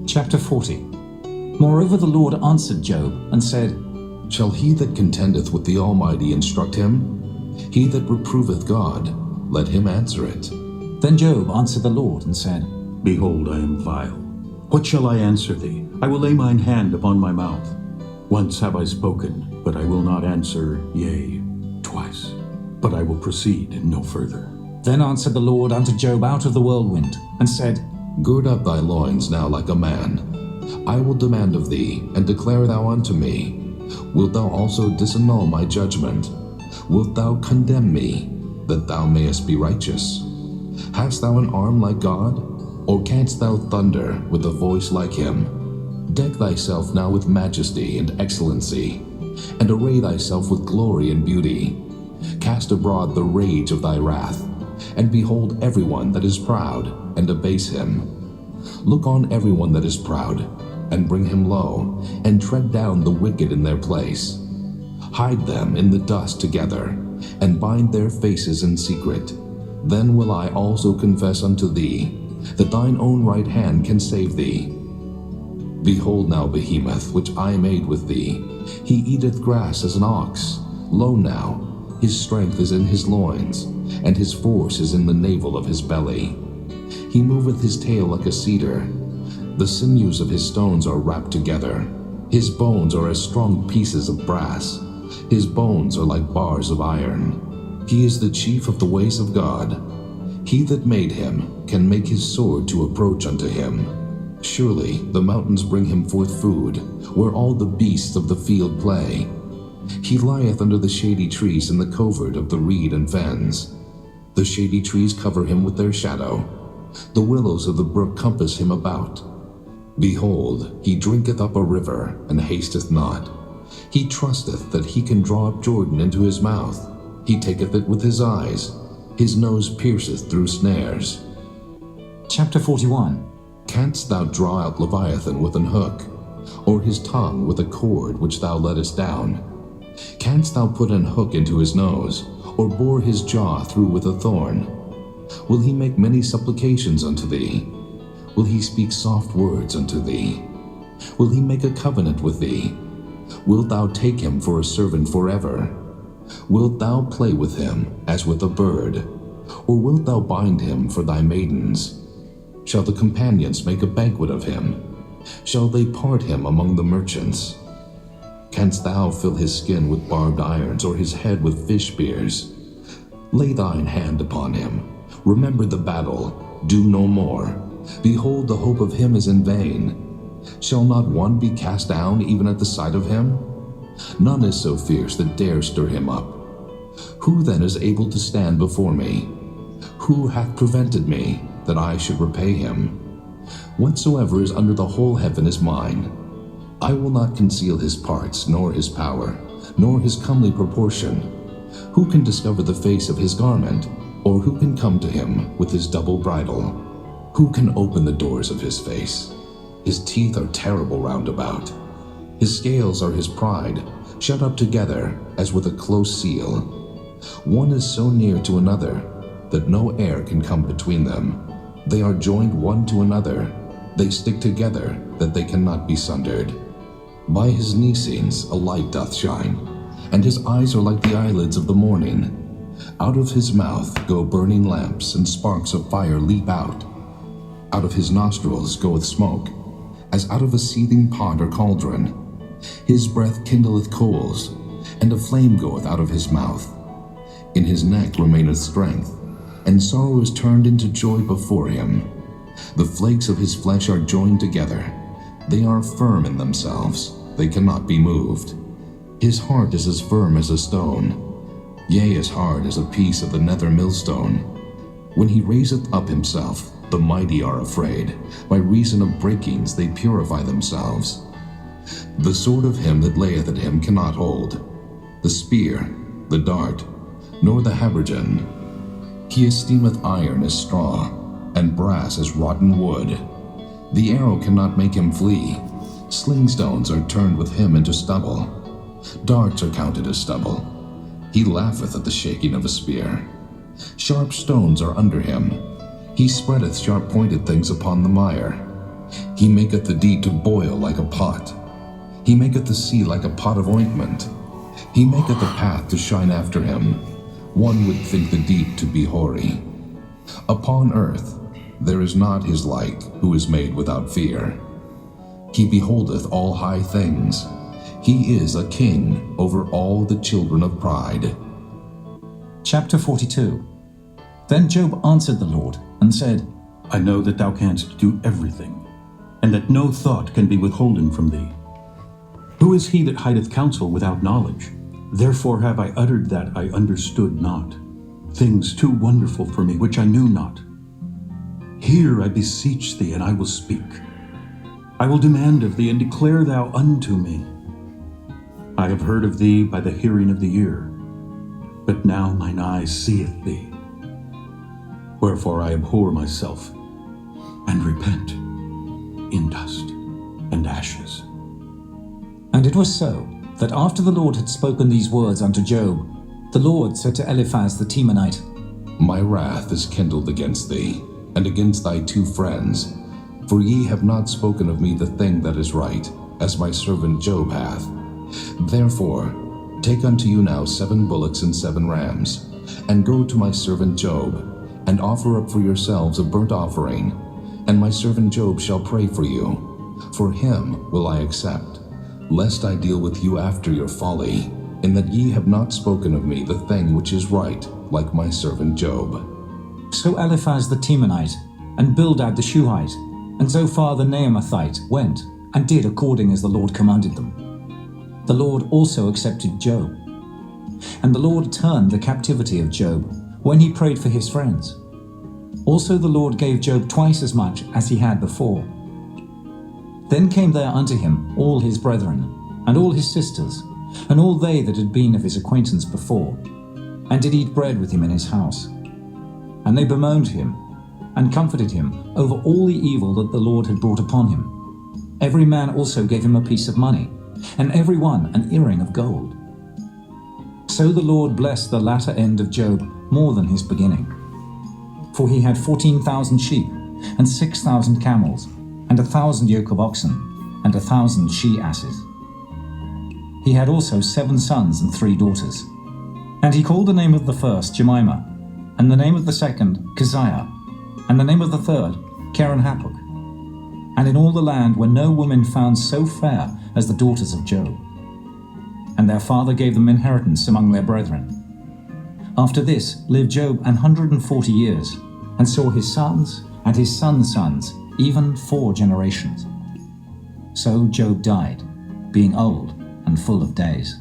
Chapter 40. Moreover the Lord answered Job and said, Shall he that contendeth with the Almighty instruct him? He that reproveth God, let him answer it. Then Job answered the Lord and said, Behold, I am vile. What shall I answer thee? I will lay mine hand upon my mouth. Once have I spoken, but I will not answer, yea, twice. But I will proceed no further. Then answered the Lord unto Job out of the whirlwind, and said, Gird up thy loins now like a man. I will demand of thee, and declare thou unto me. Wilt thou also disannul my judgment? Wilt thou condemn me, that thou mayest be righteous? Hast thou an arm like God? Or canst thou thunder with a voice like him? Deck thyself now with majesty and excellency, and array thyself with glory and beauty. Cast abroad the rage of thy wrath, and behold everyone that is proud, and abase him. Look on everyone that is proud, and bring him low, and tread down the wicked in their place. Hide them in the dust together, and bind their faces in secret. Then will I also confess unto thee, that thine own right hand can save thee. Behold now Behemoth, which I made with thee. He eateth grass as an ox. Lo now, his strength is in his loins, and his force is in the navel of his belly. He moveth his tail like a cedar. The sinews of his stones are wrapped together. His bones are as strong pieces of brass. His bones are like bars of iron. He is the chief of the ways of God. He that made him can make his sword to approach unto him. Surely the mountains bring him forth food, where all the beasts of the field play. He lieth under the shady trees in the covert of the reed and fens. The shady trees cover him with their shadow. The willows of the brook compass him about. Behold, he drinketh up a river, and hasteth not. He trusteth that he can draw up Jordan into his mouth. He taketh it with his eyes. His nose pierceth through snares. Chapter 41. Canst thou draw out Leviathan with an hook, or his tongue with a cord which thou lettest down? Canst thou put an hook into his nose, or bore his jaw through with a thorn? Will he make many supplications unto thee? Will he speak soft words unto thee? Will he make a covenant with thee? Wilt thou take him for a servant forever? Wilt thou play with him as with a bird? Or wilt thou bind him for thy maidens? Shall the companions make a banquet of him? Shall they part him among the merchants? Canst thou fill his skin with barbed irons, or his head with fish spears? Lay thine hand upon him. Remember the battle. Do no more. Behold, the hope of him is in vain. Shall not one be cast down even at the sight of him? None is so fierce that dares stir him up. Who then is able to stand before me? Who hath prevented me, that I should repay him? Whatsoever is under the whole heaven is mine. I will not conceal his parts, nor his power, nor his comely proportion. Who can discover the face of his garment, or who can come to him with his double bridle? Who can open the doors of his face? His teeth are terrible round about. His scales are his pride, shut up together as with a close seal. One is so near to another that no air can come between them. They are joined one to another. They stick together that they cannot be sundered. By his Nisines a light doth shine, and his eyes are like the eyelids of the morning. Out of his mouth go burning lamps, and sparks of fire leap out. Out of his nostrils goeth smoke, as out of a seething pot or cauldron. His breath kindleth coals, and a flame goeth out of his mouth. In his neck remaineth strength, and sorrow is turned into joy before him. The flakes of his flesh are joined together. They are firm in themselves, they cannot be moved. His heart is as firm as a stone, yea, as hard as a piece of the nether millstone. When he raiseth up himself, the mighty are afraid. By reason of breakings they purify themselves. The sword of him that layeth at him cannot hold, the spear, the dart, nor the habergeon. He esteemeth iron as straw, and brass as rotten wood. The arrow cannot make him flee. Sling stones are turned with him into stubble. Darts are counted as stubble. He laugheth at the shaking of a spear. Sharp stones are under him. He spreadeth sharp-pointed things upon the mire. He maketh the deep to boil like a pot. He maketh the sea like a pot of ointment. He maketh the path to shine after him. One would think the deep to be hoary. Upon earth there is not his like, who is made without fear. He beholdeth all high things. He is a king over all the children of pride. Chapter 42. Then Job answered the Lord and said, I know that thou canst do everything, and that no thought can be withholden from thee. Who is he that hideth counsel without knowledge? Therefore have I uttered that I understood not, things too wonderful for me which I knew not. Hear, I beseech thee, and I will speak. I will demand of thee, and declare thou unto me. I have heard of thee by the hearing of the ear, but now mine eye seeth thee. Wherefore I abhor myself, and repent in dust and ashes. And it was so, that after the Lord had spoken these words unto Job, the Lord said to Eliphaz the Temanite, My wrath is kindled against thee, and against thy two friends, for ye have not spoken of me the thing that is right, as my servant Job hath. Therefore take unto you now 7 bullocks and 7 rams, and go to my servant Job, and offer up for yourselves a burnt offering, and my servant Job shall pray for you. For him will I accept, lest I deal with you after your folly, in that ye have not spoken of me the thing which is right, like my servant Job. So Eliphaz the Temanite, and Bildad the Shuhite, and Zophar the Naamathite went, and did according as the Lord commanded them. The Lord also accepted Job. And the Lord turned the captivity of Job, when he prayed for his friends. Also the Lord gave Job twice as much as he had before. Then came there unto him all his brethren, and all his sisters, and all they that had been of his acquaintance before, and did eat bread with him in his house. And they bemoaned him, and comforted him over all the evil that the Lord had brought upon him. Every man also gave him a piece of money, and every one an earring of gold. So the Lord blessed the latter end of Job more than his beginning. For he had 14,000 sheep, and 6,000 camels, and 1,000 yoke of oxen, and 1,000 she-asses. He had also 7 sons and 3 daughters. And he called the name of the first Jemimah, and the name of the second Keziah, and the name of the third Keren-Happuch. And in all the land were no woman found so fair as the daughters of Job. And their father gave them inheritance among their brethren. After this lived Job 140 years, and saw his sons and his sons' sons, even 4 generations. So Job died, being old and full of days.